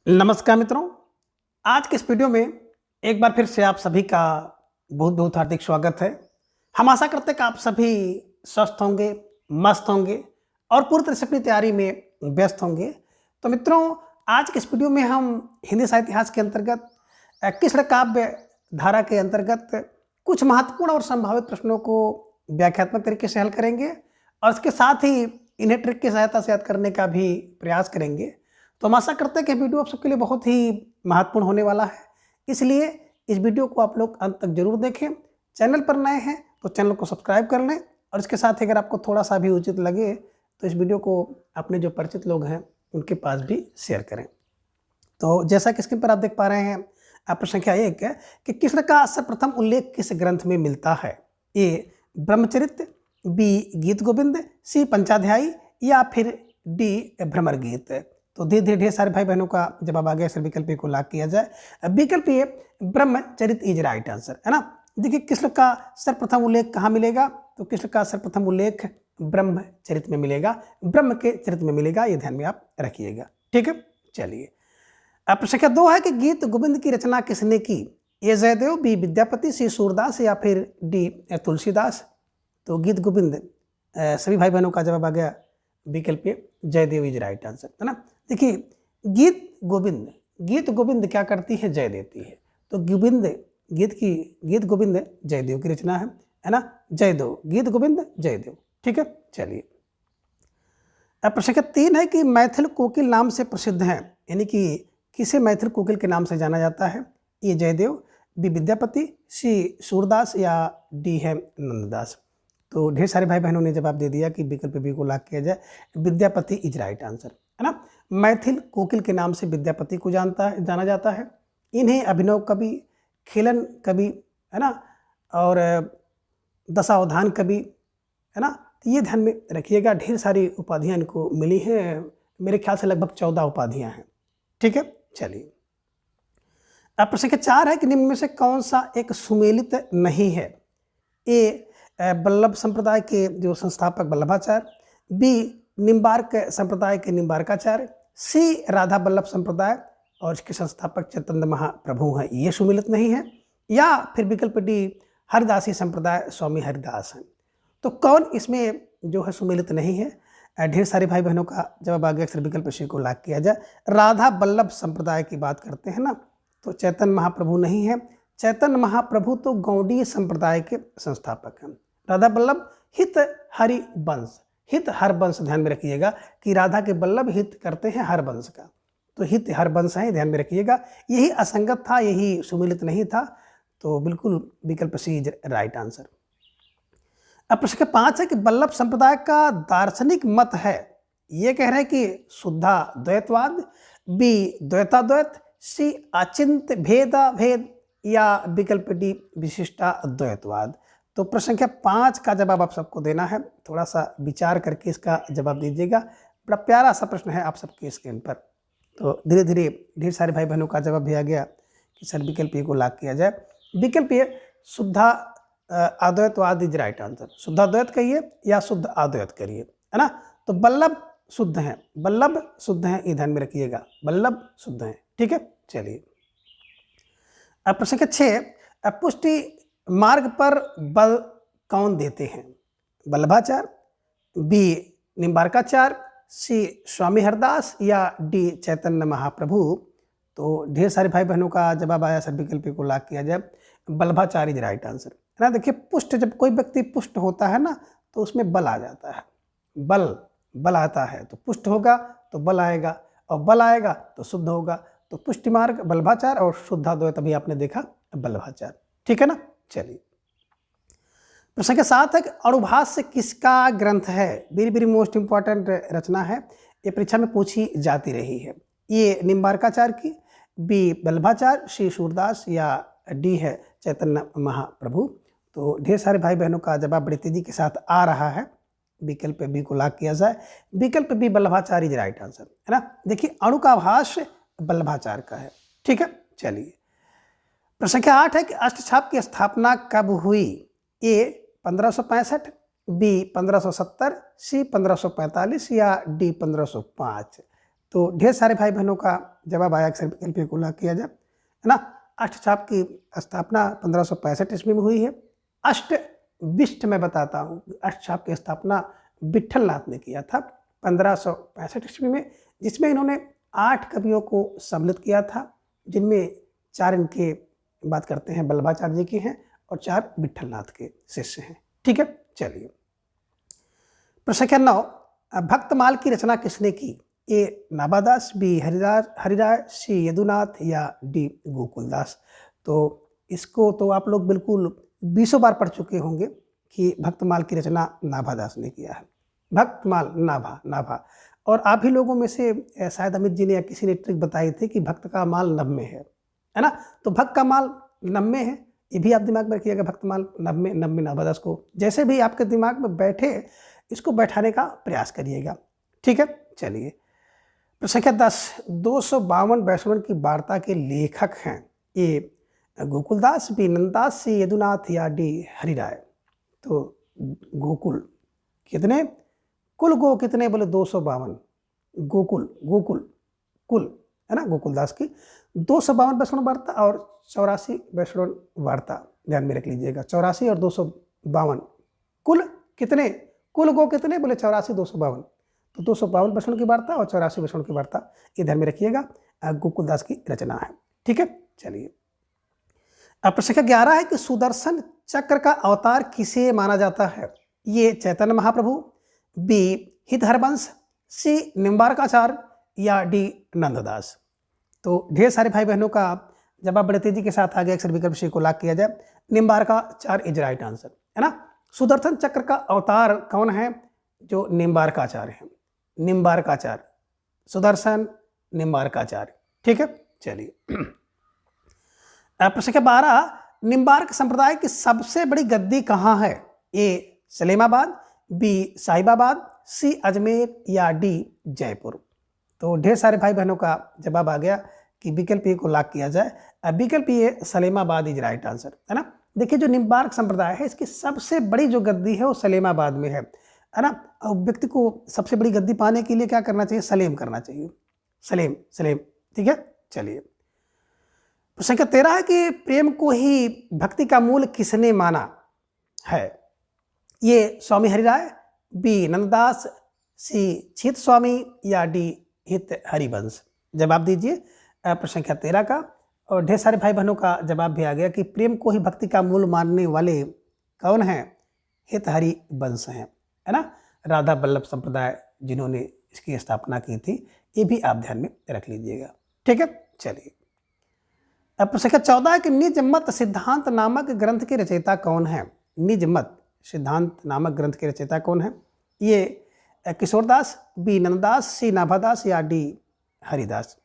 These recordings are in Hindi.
नमस्कार मित्रों। आज के इस वीडियो में एक बार फिर से आप सभी का बहुत बहुत हार्दिक स्वागत है। हम आशा करते हैं कि आप सभी स्वस्थ होंगे, मस्त होंगे और पूरी तरह से अपनी तैयारी में व्यस्त होंगे। तो मित्रों, आज के इस वीडियो में हम हिंदी साहित्य इतिहास के अंतर्गत कृष्ण काव्य धारा के अंतर्गत कुछ महत्वपूर्ण और संभावित प्रश्नों को व्याख्यात्मक तरीके से हल करेंगे और इसके साथ ही इन्हें ट्रिक की सहायता से याद करने का भी प्रयास करेंगे। तो हम आशा करते हैं कि वीडियो आप सबके लिए बहुत ही महत्वपूर्ण होने वाला है, इसलिए इस वीडियो को आप लोग अंत तक जरूर देखें। चैनल पर नए हैं तो चैनल को सब्सक्राइब कर लें और इसके साथ ही अगर आपको थोड़ा सा भी उचित लगे तो इस वीडियो को अपने जो परिचित लोग हैं उनके पास भी शेयर करें। तो जैसा कि स्क्रीन पर आप देख पा रहे हैं, प्रश्न संख्या 1 है कि कृष्ण का सर्वप्रथम उल्लेख किस ग्रंथ में मिलता है? ए ब्रह्मचरित, बी गीत गोविंद, सी पंचाध्यायी या फिर डी भ्रमर गीत। तो धीरे धीरे ढेर सारे भाई बहनों का जवाब आ गया। सर विकल्प ए को लाग किया जाए। विकल्प ए ब्रह्मचरित इज राइट आंसर, है ना। देखिए कृष्ण का सर्वप्रथम उल्लेख कहाँ मिलेगा? तो कृष्ण का सर्वप्रथम उल्लेख ब्रह्मचरित में मिलेगा, ब्रह्म के चरित्र में मिलेगा। ये ध्यान में आप रखिएगा, ठीक है। चलिए, अब प्रश्न संख्या 2 है कि गीत गोविंद की रचना किसने की? ए जयदेव, बी विद्यापति, सी सूरदास या फिर डी तुलसीदास। तो गीत गोविंद सभी भाई बहनों का जवाब आ गया विकल्प ए जयदेव इज राइट आंसर, है ना। देखिए गीत गोविंद क्या करती है? जय देती है। तो गोविंद गीत गोविंद जयदेव की रचना है ना। जयदेव, गीत गोविंद जयदेव, ठीक है। चलिए, अब प्रश्न संख्या 3 है कि मैथिल कोकिल नाम से प्रसिद्ध है, यानी कि किसे मैथिल कोकिल के नाम से जाना जाता है? ए जयदेव, बी विद्यापति, सी सूरदास या डी है नंददास। तो ढेर सारे भाई बहनों ने जवाब दे दिया कि विकल्प बी को लाग किया जाए, विद्यापति इज राइट आंसर, है ना। मैथिल कोकिल के नाम से विद्यापति को जाना जाता है। इन्हें अभिनव कवि, खेलन कवि, है ना, और दशावधान कवि, है ना। तो ये ध्यान में रखिएगा, ढेर सारी उपाधियाँ इनको मिली हैं। मेरे ख्याल से लगभग 14 उपाधियाँ हैं, ठीक है। चलिए, अब प्रश्न संख्या 4 है कि निम्न में से कौन सा एक सुमेलित नहीं है? ए वल्लभ संप्रदाय के जो संस्थापक वल्लभाचार्य, बी निम्बार्क संप्रदाय के निम्बार्काचार्य, सी राधा वल्लभ संप्रदाय और इसके संस्थापक चैतन्य महाप्रभु हैं, ये सुमिलित नहीं है, या फिर विकल्प डी हरिदासी संप्रदाय स्वामी हरिदास हैं। तो कौन इसमें जो है सुमिलित नहीं है? ढेर सारे भाई बहनों का जवाब आ गया, अक्सर विकल्प सी को लाग किया जाए। राधा वल्लभ संप्रदाय की बात करते हैं ना, तो चैतन्य महाप्रभु नहीं है। चैतन्य महाप्रभु तो गौड़ीय संप्रदाय के संस्थापक हैं। राधा वल्लभ हित हरि वंश, हित हर वंश, ध्यान में रखिएगा कि राधा के वल्लभ हित करते हैं हर वंश का, तो हित हर वंश है, ध्यान में रखिएगा। यही असंगत था, यही सुमिलित नहीं था, तो बिल्कुल विकल्प सी इज राइट आंसर। अब प्रश्न 5 है कि वल्लभ संप्रदाय का दार्शनिक मत है, ये कह रहे हैं कि शुद्धा द्वैतवाद, बी द्वैताद्वैत, सी अचिंत्य भेदा भेद या विकल्प डी विशिष्टा द्वैतवाद। तो प्रश्न संख्या 5 का जवाब आप सबको देना है, थोड़ा सा विचार करके इसका जवाब दीजिएगा। बड़ा प्यारा सा प्रश्न है आप सबके स्क्रीन पर। तो धीरे धीरे ढेर सारे भाई बहनों का जवाब भी आ गया कि सर विकल्प ए को लाग किया जाए। विकल्प ए शुद्धा अद्वैतवाद इज राइट आंसर। शुद्धाद्वैत कहिए या शुद्ध अद्वैत करिए, है ना। तो वल्लभ शुद्ध हैं, वल्लभ शुद्ध हैं, ये ध्यान में रखिएगा, वल्लभ शुद्ध हैं, ठीक है। चलिए, अब प्रश्न संख्या 6, पुष्टि मार्ग पर बल कौन देते हैं? वल्लभाचार्य, बी निम्बार्काचार्य, सी स्वामी हरदास या डी चैतन्य महाप्रभु। तो ढेर सारे भाई बहनों का जवाब आया, सर विकल्प को लाग किया जाए, वल्लभाचार्य इज राइट आंसर, है ना। देखिए पुष्ट, जब कोई व्यक्ति पुष्ट होता है ना तो उसमें बल आ जाता है, बल आता है, तो पुष्ट होगा तो बल आएगा, और बल आएगा तो शुद्ध होगा। तो पुष्टि मार्ग वल्लभाचार्य और शुद्धाद्वैत अभी आपने देखा वल्लभाचार्य, ठीक है ना। चलिए, प्रश्न संख्या 7 है कि अणुभाष्य किसका ग्रंथ है? वेरी वेरी मोस्ट इंपॉर्टेंट रचना है, ये परीक्षा में पूछी जाती रही है। ये निम्बार्काचार्य की, बी वल्लभाचार्य, सी सूरदास या डी है चैतन्य महाप्रभु। तो ढेर सारे भाई बहनों का जवाब बड़ी तेजी के साथ आ रहा है, विकल्प बी को लाग किया जाए, विकल्प B Vallabhacharya is right answer, है ना। देखिए अणु का भाष्य वल्लभाचार्य का है, ठीक है। चलिए, प्रश्न संख्या 8 है कि अष्टछाप की स्थापना कब हुई? ए 1565, बी 1570, सी 1545 या डी 1505। तो ढेर सारे भाई बहनों का जवाब आया अक्सर विकल्प ए को लॉक किया जाए, है ना। अष्टचाप की स्थापना 1565 ईस्वी में हुई है। अष्टविष्ट मैं बताता हूँ, अष्टचाप की स्थापना विट्ठल नाथ ने किया था 1565 ईस्वी में, जिसमें इन्होंने 8 कवियों को सम्मिलित किया था, जिनमें 4 इनके बात करते हैं वल्लभाचार्य जी की हैं और 4 विट्ठल नाथ के शिष्य हैं। ठीक है, चलिए प्रश्न संख्या 9, भक्तमाल की रचना किसने की? ए नाभादास, बी हरिराय, सी यदुनाथ या डी गोकुलदास। तो इसको तो आप लोग बिल्कुल 20 बार पढ़ चुके होंगे कि भक्तमाल की रचना नाभादास ने किया है। भक्तमाल, नाभा। और आप ही लोगों में से शायद अमित जी ने या किसी ने ट्रिक बताई थी कि भक्त का माल नभ में है ना। तो भक्त का माल नभ में है, ये भी आप दिमाग में रखिएगा। भक्तमाल नभ में नाभादास को जैसे भी आपके दिमाग में बैठे इसको बैठाने का प्रयास करिएगा। ठीक है, चलिए प्रश्न संख्या 10, 252 वैष्णवन की वार्ता के लेखक हैं? ए गोकुलदास, बी नंददास, सी यदुनाथ या डी हरिराय। तो गोकुल कितने, कुल गो कितने बोले 252, गोकुल कुल है ना, गोकुलदास की 252 वैष्णव वार्ता और 84 वैष्णव वार्ता ध्यान में रख लीजिएगा। 84 और 252 कुल कितने, कुल गो कितने बोले 84 252, तो 252 वैष्णव की वार्ता और 84 वैष्णव की वार्ता, ये ध्यान में रखिएगा, गोकुलदास की रचना है। ठीक है, चलिए अब प्रश्न संख्या 11 है कि सुदर्शन चक्र का अवतार किसे माना जाता है? ये चैतन्य महाप्रभु, बी हितहरवंश, सी निम्बारकाचार्य या डी नंददास। तो ढेर सारे भाई बहनों का जवाब बड़े तेजी के साथ आ गया, अक्सर विकल्प सी को लॉक किया जाए। निम्बारकाचार्य इज राइट आंसर, है ना। सुदर्शन चक्र का अवतार कौन है? जो निम्बारकाचार्य है, निम्बारकाचार्य, सुदर्शन निम्बारकाचार्य। ठीक है, चलिए प्रश्न संख्या 12, निम्बार्क संप्रदाय की सबसे बड़ी गद्दी कहाँ है? ए सलेमाबाद, बी साहिबाबाद, सी अजमेर या डी जयपुर। तो ढेर सारे भाई बहनों का जवाब आ गया कि विकल्प ए को लॉक किया जाए। विकल्प ए सलेमाबाद इज राइट आंसर, है ना। देखिए जो निम्बार्क संप्रदाय है इसकी सबसे बड़ी जो गद्दी है वो सलेमाबाद में है ना। और व्यक्ति को सबसे बड़ी गद्दी पाने के लिए क्या करना चाहिए? सलेम करना चाहिए, सलेम। ठीक है, चलिए प्रश्न संख्या 13 है कि प्रेम को ही भक्ति का मूल किसने माना है? ये स्वामी हरिराय, बी नंददास, सी छित स्वामी या डी हित हरिवंश। जवाब दीजिए प्रश्न संख्या 13 का। और ढेर सारे भाई बहनों का जवाब भी आ गया कि प्रेम को ही भक्ति का मूल मानने वाले कौन हैं? हित हरिवंश हैं, है ना। राधा वल्लभ संप्रदाय जिन्होंने इसकी स्थापना की थी, ये भी आप ध्यान में रख लीजिएगा। ठीक है, चलिए अब प्रश्न संख्या 14 है कि निज मत सिद्धांत नामक ग्रंथ के रचयिता कौन है? निज मत सिद्धांत नामक ग्रंथ के रचयिता कौन है? ये किशोरदास, बी नंददास, सी नाभादास या डी हरिदास।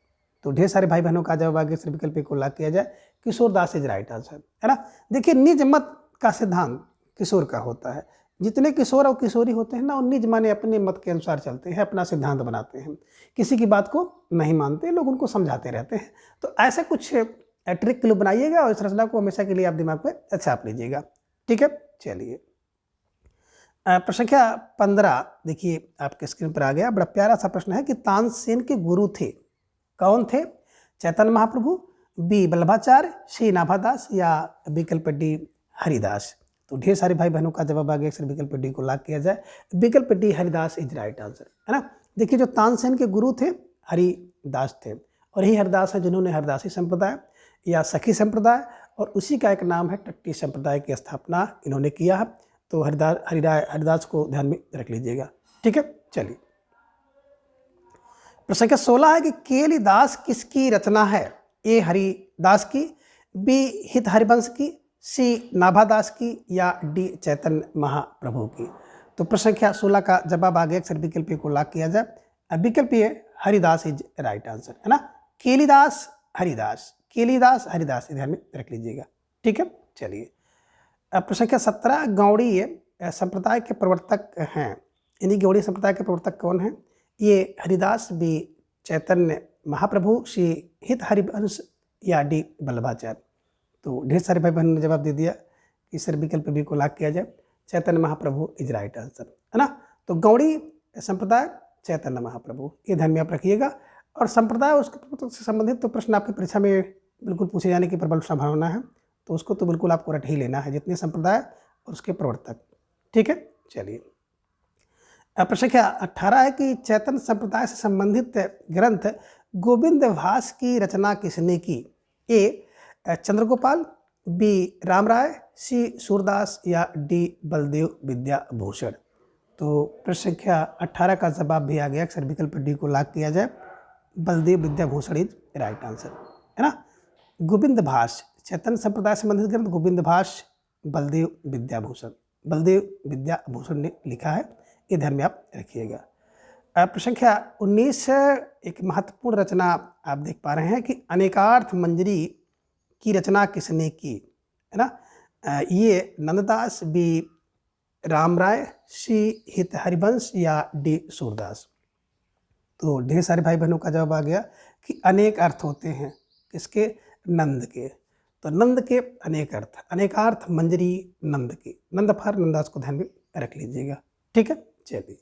तो ढेर सारे भाई बहनों का जवाब आगे सिर्फ विकल्प को लॉक किया जाए, किशोरदास इज राइट आंसर, है ना। देखिए निज मत का सिद्धांत किशोर का होता है। जितने किशोर और किशोरी होते हैं ना, वो निज माने अपने मत के अनुसार चलते हैं, अपना सिद्धांत बनाते हैं, किसी की बात को नहीं मानते, लोग उनको समझाते रहते हैं। तो ऐसे कुछ ट्रिक के लिए बनाइएगा और इस रचना को हमेशा के लिए आप दिमाग में छाप लीजिएगा। ठीक है, चलिए प्रश्न संख्या 15 देखिए आपके स्क्रीन पर आ गया। बड़ा प्यारा सा प्रश्न है कि तानसेन के गुरु थे, कौन थे? चैतन्य महाप्रभु, बी वल्लभाचार्य, सी नाभादास या विकल्प डी हरिदास। तो ढेर सारे भाई बहनों का जवाब आ गया, अक्सर विकल्प डी को लॉक किया जाए, विकल्प D Haridas is right answer, है ना। देखिए जो तानसेन के गुरु थे हरिदास थे, और यही हरिदास है जिन्होंने हरदासी संप्रदाय या सखी संप्रदाय और उसी का एक नाम है टट्टी संप्रदाय की स्थापना इन्होंने किया है। तो हरिदास को ध्यान में रख लीजिएगा। ठीक है, चलिए प्रश्न संख्या 16 है कि केलिदास किसकी रचना है? ए हरिदास की, बी हित हरिवंश की, सी नाभादास की या डी चैतन्य महाप्रभु की। तो प्रश्न संख्या 16 का जवाब आ गया, अक्सर विकल्प को लॉक किया जाए, विकल्प ए हरिदास इज राइट आंसर, है ना। केलिदास हरिदास, केलिदास हरिदास ध्यान में रख लीजिएगा। ठीक है, चलिए प्रश्न संख्या 17 गौड़ी संप्रदाय के प्रवर्तक हैं, यानी गौड़ी संप्रदाय के प्रवर्तक कौन हैं? ये हरिदास, बी चैतन्य महाप्रभु, सी हित हरिवंश या डी वल्लभाचार्य। तो ढेर सारे भाई बहनों ने जवाब दे दिया कि सर विकल्प बी को लॉक किया जाए, Chaitanya Mahaprabhu is right answer, है ना। तो गौड़ी संप्रदाय चैतन्य महाप्रभु, ये ध्यान में आप रखिएगा। और संप्रदाय उसके प्रवर्तक से संबंधित तो प्रश्न आपकी परीक्षा में बिल्कुल पूछे जाने की प्रबल संभावना है, तो उसको तो बिल्कुल आपको रट ही लेना है, जितने संप्रदाय और उसके प्रवर्तक। ठीक है, चलिए। प्रश्न संख्या 18 है कि चैतन्य संप्रदाय से संबंधित ग्रंथ गोविंद भास की रचना किसने की? ए चंद्रगोपाल, बी रामराय, सी सूरदास या डी बलदेव विद्याभूषण। तो प्रश्न संख्या 18 का जवाब भी आ गया, अक्सर विकल्प डी को लॉक किया जाए, Baldev Vidyabhushan is right answer, है ना। गोविंद भास, चैतन्य संप्रदाय से संबंधित ग्रंथ गोविंद भास, बलदेव विद्याभूषण, बलदेव विद्याभूषण ने लिखा है, ये ध्यान में आप रखिएगा। प्रश्न संख्या 19 एक महत्वपूर्ण रचना आप देख पा रहे हैं कि अनेकार्थ मंजरी की रचना किसने की, है ना। ये नंददास, बी रामराय, सी हित हरिवंश या डी सूरदास। तो ढेर सारे भाई बहनों का जवाब आ गया कि अनेक अर्थ होते हैं किसके? नंद के। तो नंद के अनेक अर्थ, अनेकार्थ मंजरी नंद की, नंद फर नंदास को ध्यान में रख लीजिएगा। ठीक है, चलिए।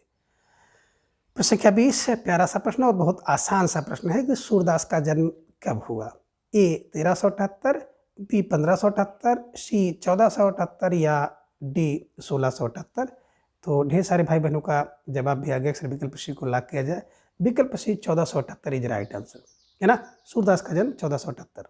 प्रश्न संख्या 20 प्यारा सा प्रश्न और बहुत आसान सा प्रश्न है कि सूरदास का जन्म कब हुआ? ए 1378, बी 1578, सी 1478 या डी 1678। तो ढेर सारे भाई बहनों का जवाब भी आ गया, अक्सर विकल्प सी को लॉक किया जाए, विकल्प सी 1478 इज राइट आंसर, है ना। सूरदास का जन्म 1478।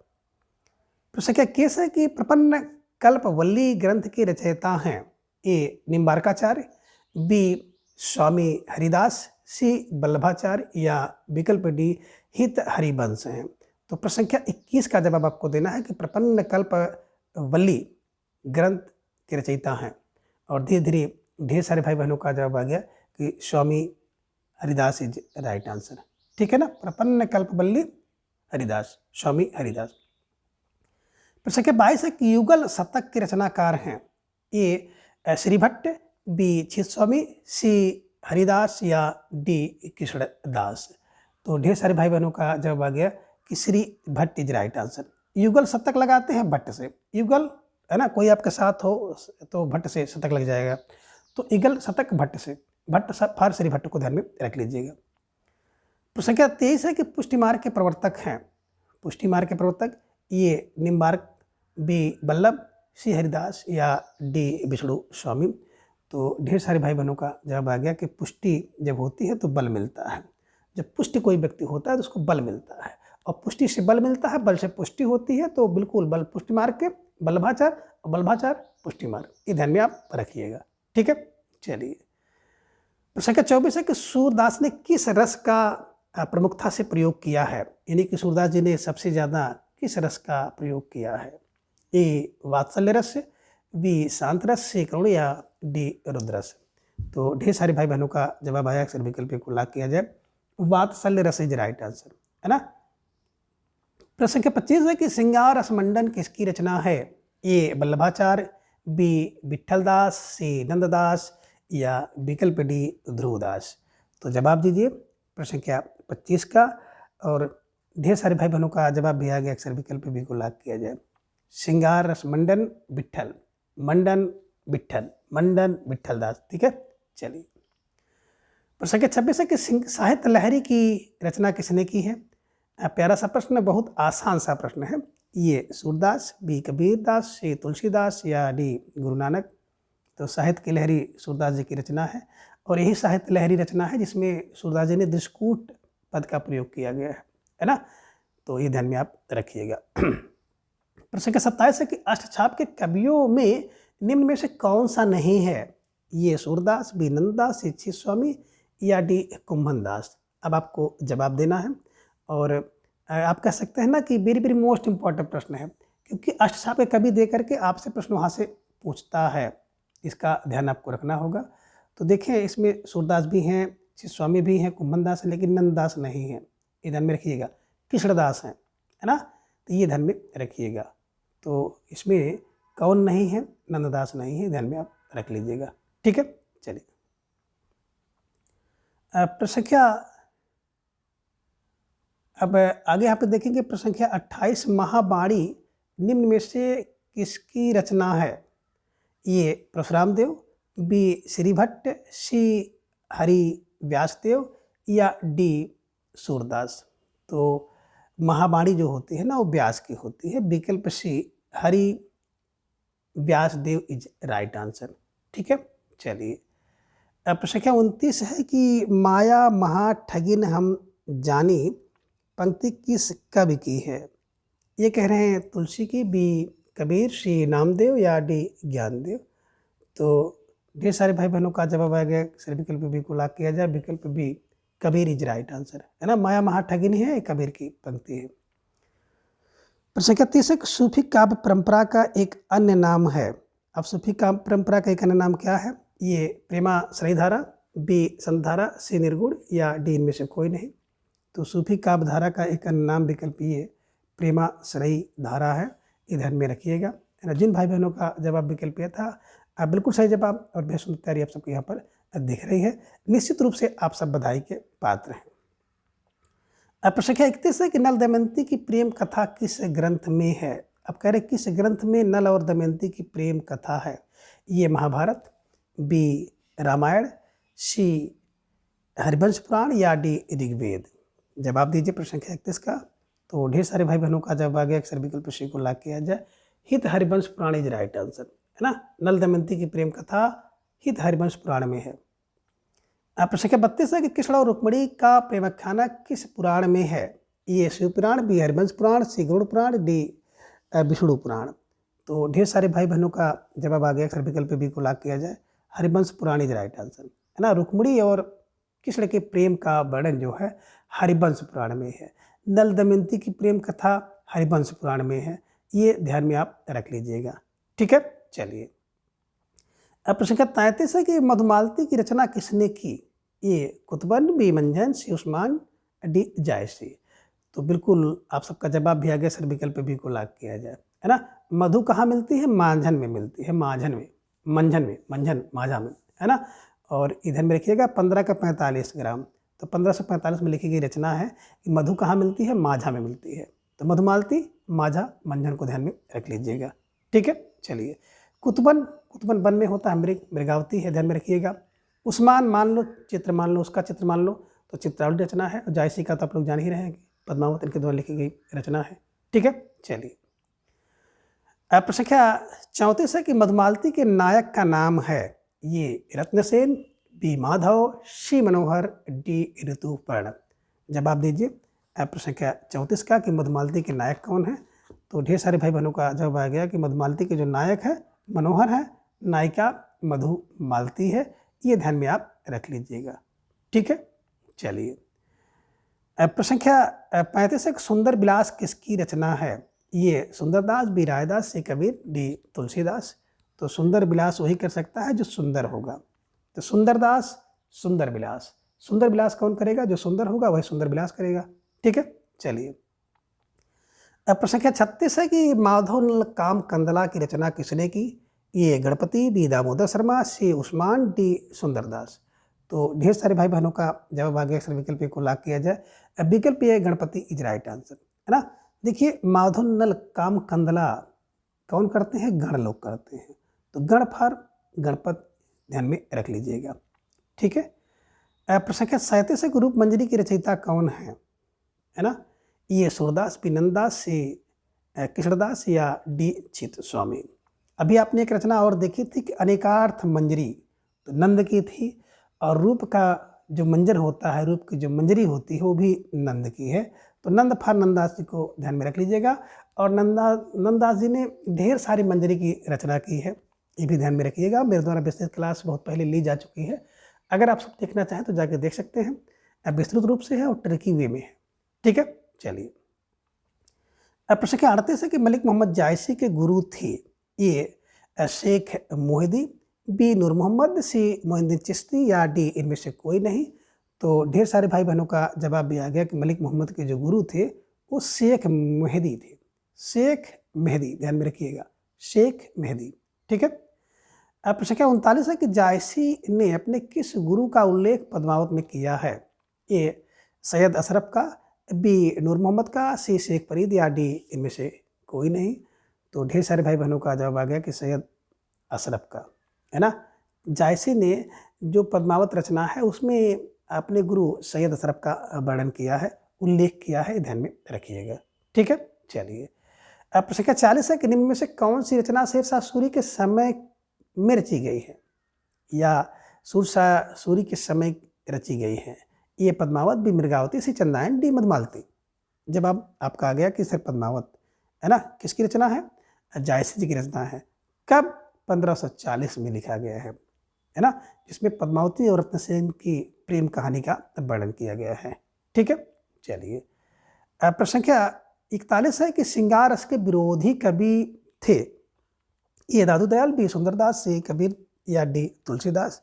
प्रश्न संख्या 21 है कि प्रपन्न कल्पवल्ली ग्रंथ के रचयिता हैं? ए निम्बारकाचार्य, बी स्वामी हरिदास, सी वल्लभाचार्य या विकल्प डी हित हरिवंश हैं। तो प्रश्न संख्या 21 का जवाब आपको देना है कि प्रपन्न कल्पवल्ली ग्रंथ के रचयिता हैं, और धीरे धीरे ढेर सारे भाई बहनों का जवाब आ गया कि स्वामी हरिदास इज राइट आंसर। ठीक है ना, प्रपन्न कल्पवल्ली हरिदास, स्वामी हरिदास। प्रश्न संख्या 22 है कि युगल शतक के रचनाकार हैं? ए श्रीभट्ट, बी चित्स्वामी, सी हरिदास या डी कृष्णदास। तो ढेर सारे भाई बहनों का जवाब आ गया कि Shri Bhatt is right answer. युगल शतक लगाते हैं भट्ट से, युगल, है ना, कोई आपके साथ हो तो भट्ट से शतक लग जाएगा, तो युगल शतक भट्ट से, भट्ट फार श्री भट्ट को ध्यान में रख लीजिएगा। प्रश्न संख्या 23 है कि पुष्टिमार्ग के प्रवर्तक हैं? पुष्टिमार्ग के प्रवर्तक ये निम्बार्क, बी वल्लभ, सी हरिदास या डी विष्णु स्वामी। तो ढेर सारे भाई बहनों का जवाब आ गया कि पुष्टि जब होती है तो बल मिलता है, जब पुष्टि कोई व्यक्ति होता है तो उसको बल मिलता है, और पुष्टि से बल मिलता है, बल से पुष्टि होती है, तो बिल्कुल बल पुष्टि मार्ग के बल्लभाचार, और बल्लभाचार पुष्टि मार्ग, ये ध्यान में आप रखिएगा। ठीक है, चलिए। प्रश्न संख्या 24 है कि सूरदास ने किस रस का प्रमुखता से प्रयोग किया है? यानी कि सूरदास जी ने सबसे ज़्यादा किस रस का प्रयोग किया है? ए वात्सल्य रस, बी शांत रस, सी करुण या डी रुद्रस। तो ढेर सारे भाई बहनों का जवाब आया, अक्सर विकल्प को लॉक किया जाए, वात्सल्य रस इज राइट आंसर, है ना। प्रश्न संख्या 25 है कि श्रृंगार रस मंडन किसकी रचना है? ए वल्लभाचार्य, बी विठलदास, सी नंददास या विकल्प डी ध्रुवदास। तो जवाब दीजिए प्रश्न संख्या 25 का, और ढेर सारे भाई बहनों का जवाब भी आ गया, अक्सर विकल्प भी को लॉक किया जाए, श्रृंगार रस मंडन विठल, मंडन विठल, मंडन विठलदास। ठीक है, चलिए। प्रश्न संख्या 26 है कि साहित्य लहरी की रचना किसने की है? प्यारा सा प्रश्न, बहुत आसान सा प्रश्न है ये। सूरदास, बी कबीरदास, सी तुलसीदास या डी गुरु नानक। तो साहित्य की लहरी सूरदास जी की रचना है, और यही साहित्य लहरी रचना है जिसमें सूरदास जी ने दृष्टकूट पद का प्रयोग किया गया है ना। तो ये ध्यान में आप रखिएगा। प्रश्न संख्या 27 है कि अष्टछाप के कवियों में निम्न में से कौन सा नहीं है? ये सूरदास, बी नंददास, सी चित्स्वामी या डी कुंभनदास। अब आपको जवाब देना है, और आप कह सकते हैं ना कि वेरी वेरी मोस्ट इम्पॉर्टेंट प्रश्न है, क्योंकि अष्टछाप के कवि दे करके आपसे प्रश्न वहाँ से पूछता है, इसका ध्यान आपको रखना होगा। तो देखें, इसमें सूरदास भी हैं, चित्स्वामी भी हैं, कुंभनदास है, लेकिन नंददास नहीं है, ये ध्यान में रखिएगा। कृष्णदास हैं, है ना, तो ये ध्यान में रखिएगा। तो इसमें कौन नहीं है? नंददास नहीं है, ध्यान में आप रख लीजिएगा। ठीक है, चलिए। प्रश्न संख्या, अब आगे यहाँ पे देखेंगे प्रश्न संख्या 28, महावाणी निम्न में से किसकी रचना है? ये परशुराम देव, बी श्रीभट्ट, सी हरि व्यासदेव या डी सूरदास। तो महावाणी जो होती है ना वो व्यास की होती है। विकल्प सी Hari Vyas Dev is right answer. ठीक है, चलिए। अब प्रश्न संख्या 29 है कि माया महा ठगिन हम जानी पंक्ति किस कवि की है? ये कह रहे हैं तुलसी की, बी कबीर, सी नामदेव या डी ज्ञानदेव। तो ढेर सारे भाई बहनों का जवाब आ गया, सर विकल्प बी को लॉक किया जाए। विकल्प B Kabir is right answer, है ना। माया महा ठगिन है, ये कबीर की पंक्ति है। प्रश्न संख्या 30 है, सूफी काव्य परंपरा का एक अन्य नाम है। अब सूफी काव्य परंपरा का एक अन्य नाम क्या है? ये प्रेमा श्रयधारा, बी संतधारा, सी निर्गुण या डी इनमें से कोई नहीं। तो सूफी काव्य धारा का एक अन्य नाम विकल्प ये प्रेमा श्रयी धारा है, ये ध्यान में रखिएगा, है ना। जिन भाई बहनों का जवाब विकल्प यह था, आप बिल्कुल सही जवाब और बेहद सुंदर तैयारी आप सबको यहाँ पर दिख रही है। निश्चित रूप से आप सब बधाई के पात्र हैं। अब प्रश्न संख्या 31 है कि नल दमयंती की प्रेम कथा किस ग्रंथ में है? अब कह रहे किस ग्रंथ में नल और दमयंती की प्रेम कथा है? ये महाभारत, बी रामायण, सी हरिवंश पुराण या डी ऋग्वेद। जवाब दीजिए प्रश्न संख्या 31 का। तो ढेर सारे भाई बहनों का जवाब आ गया, अक्सर विकल्प सी को लॉक किया जाए। हित हरिवंश पुराण इज राइट आंसर, है ना। नल दमयंती की प्रेम कथा हित हरिवंश पुराण में है। प्रश्न संख्या 32 है कि कृष्ण और रुक्मिणी का प्रेमाख्यान किस पुराण में है? ये शिव पुराण, बी हरिवंश पुराण, सी गरुड़ पुराण, डी विष्णु पुराण। तो ढेर सारे भाई बहनों का जवाब आ गया, अक्सर विकल्प बी को लॉक किया जाए। हरिवंश पुराण इज राइट आंसर, है ना। रुक्मिणी और कृष्ण के प्रेम का वर्णन जो है हरिवंश पुराण में है। नल दमयंती की प्रेम कथा हरिवंश पुराण में है, ये ध्यान में आप रख लीजिएगा। ठीक है, चलिए। अब प्रश्न संख्या 33 है कि मधुमालती की रचना किसने की? ये कुतुबन, बी मंझन, सी उस्मान, डी जायसी। तो बिल्कुल आप सबका जवाब भी आ गया, सर विकल्प बी को लॉक किया जाए, है ना। मधु कहाँ मिलती है? मांझन में मिलती है, मांझन में, मंझन में, मंझन माझा में, है ना। और इधर में रखिएगा 15 का 45 ग्राम। तो 1545 में लिखी गई रचना है कि मधु कहाँ मिलती है? माझा में मिलती है। तो मधुमालती, माझा, मंझन को ध्यान में रख लीजिएगा। ठीक है, चलिए। कुतुबन, कुतुबन वन में होता है, मृगावती है, ध्यान में रखिएगा। उस्मान मान लो, चित्र मान लो, उसका चित्र मान लो, तो चित्रावली रचना है। और जायसी का तो आप लोग जान ही रहे हैं कि पद्मावत इनके द्वारा लिखी गई रचना है। ठीक है, चलिए। प्रश्न संख्या 34 है कि मधुमालती के नायक का नाम है? ये रत्नसेन, बी माधव, सी मनोहर, डी ऋतुपर्ण। जवाब दीजिए प्रश्न संख्या 34 का कि मधुमालती के नायक कौन है? तो ढेर सारे भाई बहनों का जवाब आ गया कि मधुमालती के जो नायक है मनोहर है, नायिका मधुमालती है, ये ध्यान में आप रख लीजिएगा। ठीक है, चलिए। प्रश्न संख्या 35 एक सुंदर विलास किसकी रचना है? ये सुंदरदास, बी रायदास, सी कबीर, डी तुलसीदास। तो सुंदर विलास वही कर सकता है जो सुंदर होगा। तो सुंदरदास, सुंदर विलास, सुंदर विलास कौन करेगा? जो सुंदर होगा वही सुंदर विलास करेगा। ठीक है, चलिए। अब प्रश्न संख्या 36 है कि माधव नल काम कंदला की रचना किसने की? ये गणपति, बी दामोदर शर्मा, सी उस्मान, डी सुंदरदास। तो ढेर सारे भाई बहनों का जवाब आ गया, अक्सर विकल्प को लॉक किया जाए। अब विकल्प ये गणपति इज राइट आंसर, है ना। देखिए माधव नल काम कंदला कौन करते हैं? गण लोग करते हैं। तो गण फॉर गणपत ध्यान में रख लीजिएगा। ठीक है। प्रश्न संख्या 37 है कि रूप मंजरी की रचयिता कौन है ना। ये सूरदास, बी नंददास, सी कृष्णदास या डी चित स्वामी। अभी आपने एक रचना और देखी थी कि अनेकार्थ मंजरी, तो नंद की थी। और रूप का जो मंजर होता है, रूप की जो मंजरी होती है वो भी नंद की है। तो नंद फॉर नंददास जी को ध्यान में रख लीजिएगा। और नंददास जी ने ढेर सारी मंजरी की रचना की है, ये भी ध्यान में रखिएगा। मेरे द्वारा विस्तृत क्लास बहुत पहले ली जा चुकी है, अगर आप सब देखना चाहें तो जाके देख सकते हैं। विस्तृत रूप से है और ट्रिकी वे में है। ठीक है, चलिए। अब प्रश्न संख्या 38 है कि मलिक मोहम्मद जायसी के गुरु थे? ये शेख मोहिदी, बी नूर मोहम्मद, सी मोहिद्दीन चिश्ती या डी इनमें से कोई नहीं। तो ढेर सारे भाई बहनों का जवाब भी आ गया कि मलिक मोहम्मद के जो गुरु थे वो शेख मेहदी थे। शेख मेहदी, ध्यान में रखिएगा, शेख मेहदी। ठीक है। अब प्रश्न संख्या 39 है कि जायसी ने अपने किस गुरु का उल्लेख पद्मावत में किया है? ए सैयद अशरफ का, बी नूर मोहम्मद का, सी शेख फरीद या डी इनमें से कोई नहीं। तो ढेर सारे भाई बहनों का जवाब आ गया कि सैयद अशरफ का, है ना। जायसी ने जो पद्मावत रचना है उसमें अपने गुरु सैयद अशरफ का वर्णन किया है, उल्लेख किया है, ध्यान में रखिएगा। ठीक है, चलिए। अब प्रश्न संख्या 40 है कि निम्न में से कौन सी रचना शेरशाह सूरी के समय में रची गई है या शेरशाह सूरी के समय रची गई है? ए पद्मावत, बी मृगावती, सी चंद्रायन, डी मधुमालती। जब आपका आ गया कि सर पद्मावत है ना, किसकी रचना है? जायसी जी की रचना है। कब? 1540 में लिखा गया है ना, जिसमें पद्मावती और रत्नसेन की प्रेम कहानी का वर्णन किया गया है। ठीक है, चलिए। प्रश्न संख्या 41 है कि श्रृंगार रस के विरोधी कवि थे? ए दादू दयाल, बी सुंदरदास, सी कबीर या डी तुलसीदास।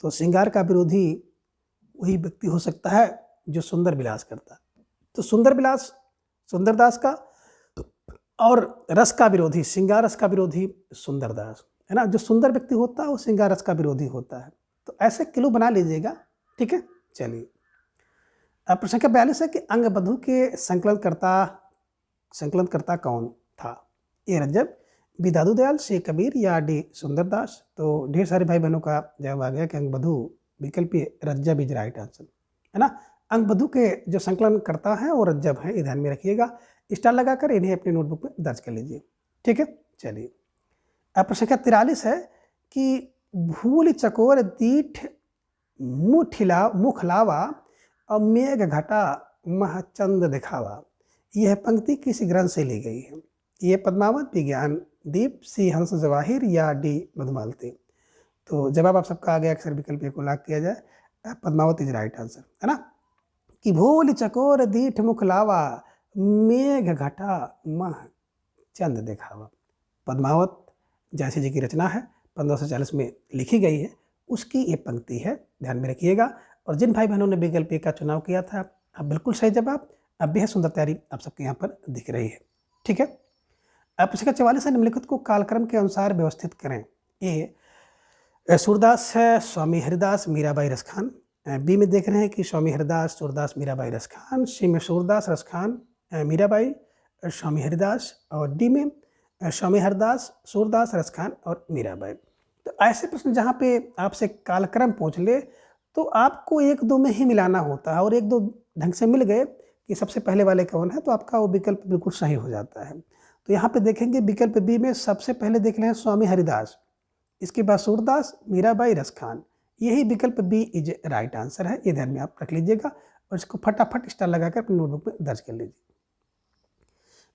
तो श्रृंगार का विरोधी वही व्यक्ति हो सकता है जो सुंदर विलास करता है। तो सुंदर विलास सुंदरदास का, और रस का विरोधी, श्रृंगार रस का विरोधी सुंदरदास, है ना। जो सुंदर व्यक्ति होता है वो श्रृंगार रस का विरोधी होता है। तो ऐसे किलो बना लीजिएगा। ठीक है, चलिए। अब प्रश्न संख्या 42 है कि अंगबधू के संकलनकर्ता कौन था? ए रज्जब, बी दादू दयाल, सी कबीर या डी सुंदरदास। तो ढेर सारे भाई बहनों का जवाब आ गया कि अंगबधू, विकल्प रज्जब इज राइट आंसर, है ना। अंगबधू के जो संकलन करता है वो रज्जब है, ये ध्यान में रखिएगा। स्टार लगाकर इन्हें अपनी नोटबुक में दर्ज कर लीजिए। ठीक है, चलिए। अब प्रश्न संख्या 43 है कि भूल चकोर दीठ मुखलावा और मेघ घटा महचंद दिखावा। यह पंक्ति किस ग्रंथ से ली गई है? ये पद्मावत, विज्ञान दीप, सी हंस जवाहिर या डी मधुमालती। तो जवाब आप सबका आ गया, अक्सर विकल्प को लॉक किया जाए, पद्मावत इज राइट आंसर, है ना। कि भूल चकोर दीठ मुखलावा मेघ घटा मह चंद दिखावा। पद्मावत जायसी जी की रचना है, 1540 में लिखी गई है, उसकी ये पंक्ति है, ध्यान में रखिएगा। और जिन भाई बहनों ने विकल्प ए का चुनाव किया था, अब बिल्कुल सही जवाब, अब बेहद सुंदर तैयारी आप सबके यहाँ पर दिख रही है। ठीक है, अब प्रश्न 44 है, निम्नलिखित को कालक्रम के अनुसार व्यवस्थित करें। ए सूरदास है, स्वामी हरिदास, मीराबाई रसखान। बी में देख रहे हैं कि स्वामी हरिदास, सूरदास, मीराबाई रसखान। सी में सूरदास, रसखान, मीराबाई, स्वामी हरिदास। और डी में स्वामी हरिदास, सूरदास, रसखान और मीराबाई। तो ऐसे प्रश्न जहाँ पे आपसे कालक्रम पूछ ले तो आपको एक दो में ही मिलाना होता है, और एक दो ढंग से मिल गए कि सबसे पहले वाले कौन है, तो आपका वो विकल्प बिल्कुल सही हो जाता है। तो यहाँ पे देखेंगे विकल्प बी में सबसे पहले देख रहे हैं स्वामी हरिदास, इसके बाद सूरदास, मीराबाई, रसखान। यही विकल्प बी इज राइट आंसर है, ये ध्यान में आप रख लीजिएगा और इसको फटाफट स्टार लगाकर अपनी नोटबुक में दर्ज कर लीजिए।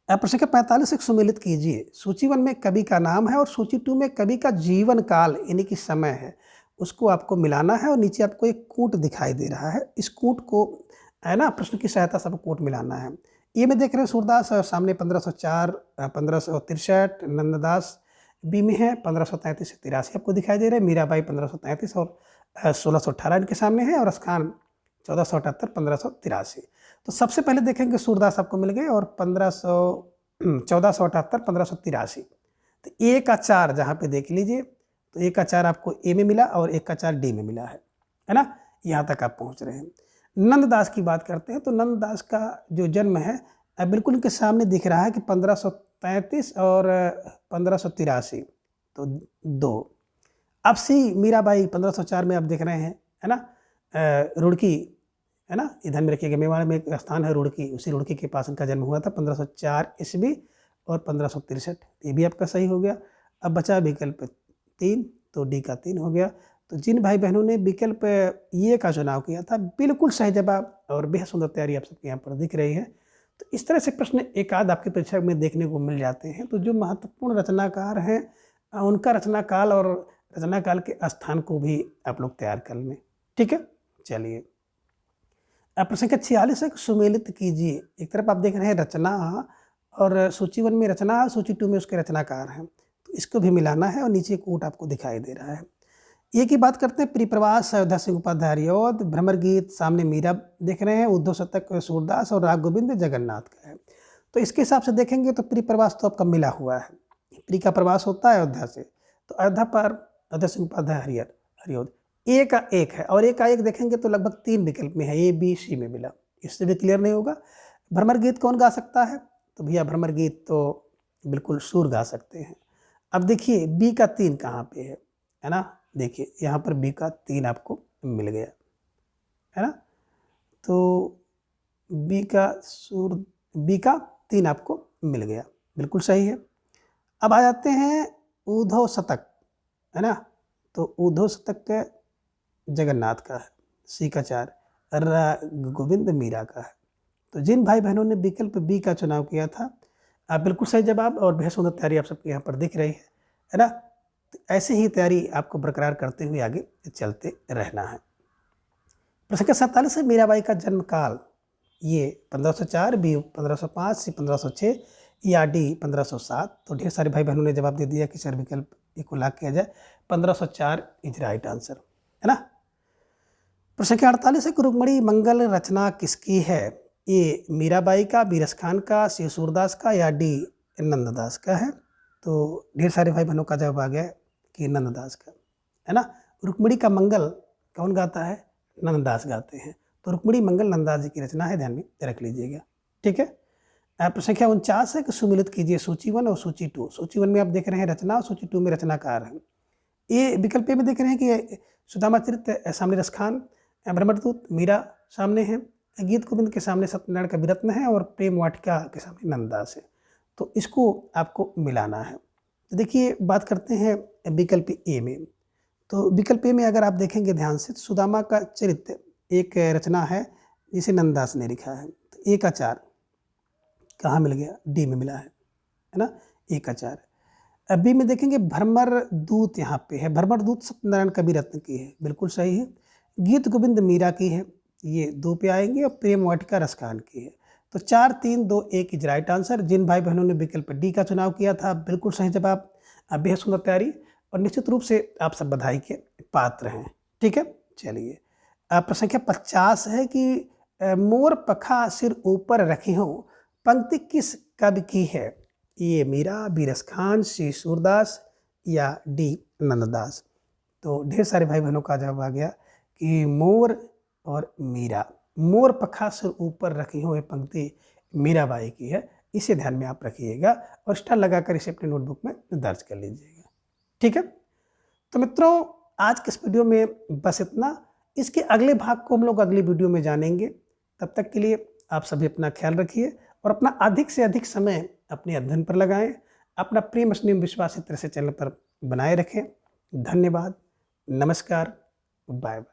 अब प्रश्न संख्या 45 सुमेलित कीजिए। सूची 1 में कवि का नाम है और सूची 2 में कवि का जीवन काल यानी कि समय है, उसको आपको मिलाना है। और नीचे आपको एक कूट दिखाई दे रहा है, इस कूट को, है ना, प्रश्न की सहायता से आपको कूट मिलाना है। ए में देख रहे हैं सूरदास और सामने 1504, 1563 नंददास। बी में है 1533 से 83 आपको दिखाई दे रहा है, मीराबाई 1533 और 1618 इनके सामने है, और रसखान 1478, 1583। तो सबसे पहले देखेंगे सूरदास आपको मिल गए और 1478, 1583। तो ए का 4 जहाँ पे देख लीजिए, तो ए का 4 आपको ए में मिला और 1 का 4 डी में मिला है ना। यहाँ तक आप पहुँच रहे हैं। नंददास की बात करते हैं तो नंददास का जो जन्म है बिल्कुल इनके सामने दिख रहा है कि 1533 और 1583, तो 2। अब सी मीराबाई 1504 में आप देख रहे हैं, है ना, रुड़की, है ना, इधर में रखिएगा, मेवाड़ में एक स्थान है रुड़की, उसी रुड़की के पास इनका जन्म हुआ था 1504 ईस्वी और 1563, ये भी आपका सही हो गया। अब बचा विकल्प 3, तो डी का 3 हो गया। तो जिन भाई बहनों ने विकल्प ये का चुनाव किया था, बिल्कुल सही जवाब और बेहद सुंदर तैयारी आप सबके यहाँ पर दिख रही है। तो इस तरह से प्रश्न एक आध आपकी परीक्षा में देखने को मिल जाते हैं। तो जो महत्वपूर्ण रचनाकार हैं उनका रचनाकाल और रचनाकाल के स्थान को भी आप लोग तैयार कर लें। ठीक है, चलिए। अब प्रश्न संख्या 46 है, सुमेलित कीजिए। एक तरफ आप देख रहे हैं रचना और सूची 1 में रचना, सूची 2 में उसके रचनाकार हैं, तो इसको भी मिलाना है। और नीचे कूट आपको दिखाई दे रहा है। एक ही बात करते हैं, परिप्रवास अयोध्या सिंह उपाध्याय हरिऔध, भ्रमर गीत सामने मीरा देख रहे हैं, उद्धव शतक सूरदास और राग गोविंद जगन्नाथ का है। तो इसके हिसाब से देखेंगे तो परिप्रवास तो आपका मिला हुआ है, प्री का प्रवास होता है अयोध्या से, तो अयोध्या पर अयोध्या सिंह उपाध्याय हरिऔध। ए का 1 है और ए का 1 देखेंगे तो लगभग 3 विकल्प में है, ए बी सी में मिला, इससे भी क्लियर नहीं होगा। भ्रमर गीत कौन गा सकता है, तो भैया भ्रमर गीत तो बिल्कुल सूर गा सकते हैं। अब देखिए बी का 3 कहाँ पे है ना, देखिए यहाँ पर बी का 3 आपको मिल गया, है ना। तो बी का 3 आपको मिल गया, बिल्कुल सही है। अब आ जाते हैं ऊधव शतक, है ना, तो ऊधव शतक जगन्नाथ का है, सी का 4, गोविंद मीरा का है। तो जिन भाई बहनों ने विकल्प बी का चुनाव किया था, आप बिल्कुल सही जवाब, और बेहद सुंदर तैयारी आप सबके यहाँ पर दिख रही है ना। तो ऐसे ही तैयारी आपको बरकरार करते हुए आगे चलते रहना है। प्रश्न संख्या 47 है, मीराबाई का जन्म काल, ये 1504, बी 1505, सी 1506 या डी 1507। तो ढेर सारे भाई बहनों ने जवाब दे दिया कि सर विकल्प ए को लाग किया जाए, 1504 इज राइट आंसर, है ना। प्रश्न संख्या 48 है, रुक्मणी मंगल रचना किसकी है? ए मीराबाई का, बी रस खान का, सी सूरदास का या डी नंददास का है। तो ढेर सारे भाई बहनों का जवाब आ गया कि नंददास का, है ना। रुक्मणी का मंगल कौन गाता है? नंददास गाते हैं। तो रुक्मणी मंगल नंददास जी की रचना है, ध्यान में रख लीजिएगा, ठीक है। प्रश्न संख्या 49 है कि सुमिलित कीजिए सूची 1 और सूची 2। सूची 1 में आप देख रहे हैं रचना, और सूची 2 में रचनाकार है। ये विकल्प में देख रहे हैं कि सुदामा चरित्र सामने रस खान, ब्रह्मदूत मीरा सामने है, गीत गोविंद के सामने सत्यनारायण का विरत्न है, और प्रेम वाटिका के सामने नंददास है। तो इसको आपको मिलाना है। तो देखिए बात करते हैं विकल्प ए में। तो विकल्प ए में अगर आप देखेंगे ध्यान से, तो सुदामा का चरित्र एक रचना है जिसे नंददास ने लिखा है। तो ए का 4 कहाँ मिल गया? डी में मिला है ना, ए का 4। अब बी में देखेंगे भ्रमर दूत यहाँ पे है, भ्रमर दूत सत्यनारायण कवि रत्न की है, बिल्कुल सही है। गीत गोविंद मीरा की है, ये 2 पे आएंगे, और प्रेम वाटिका रस खान की है। तो 4, 3, 2, 1 इज राइट आंसर। जिन भाई बहनों ने विकल्प डी का चुनाव किया था, बिल्कुल सही जवाब, बेहद सुंदर तैयारी, और निश्चित रूप से आप सब बधाई के पात्र हैं, ठीक है। चलिए प्रश्न संख्या 50 है कि मोर पखा सिर ऊपर रखी हो पंक्ति किस कवि की है? ये मीरा, बी रस खान, सी सूरदास या डी नंददास। तो ढेर सारे भाई बहनों का जवाब आ गया कि मोर और मीरा। मोर पखा सिर ऊपर रखी हो, ये पंक्ति मीराबाई की है, इसे ध्यान में आप रखिएगा, और स्टार लगाकर इसे अपने नोटबुक में दर्ज कर लीजिएगा, ठीक है। तो मित्रों आज के इस वीडियो में बस इतना। इसके अगले भाग को हम लोग अगली वीडियो में जानेंगे। तब तक के लिए आप सभी अपना ख्याल रखिए, और अपना अधिक से अधिक समय अपने अध्ययन पर लगाएं। अपना प्रेम स्नेह विश्वास इस तरह से चैनल पर बनाए रखें। धन्यवाद, नमस्कार, बाय बाय।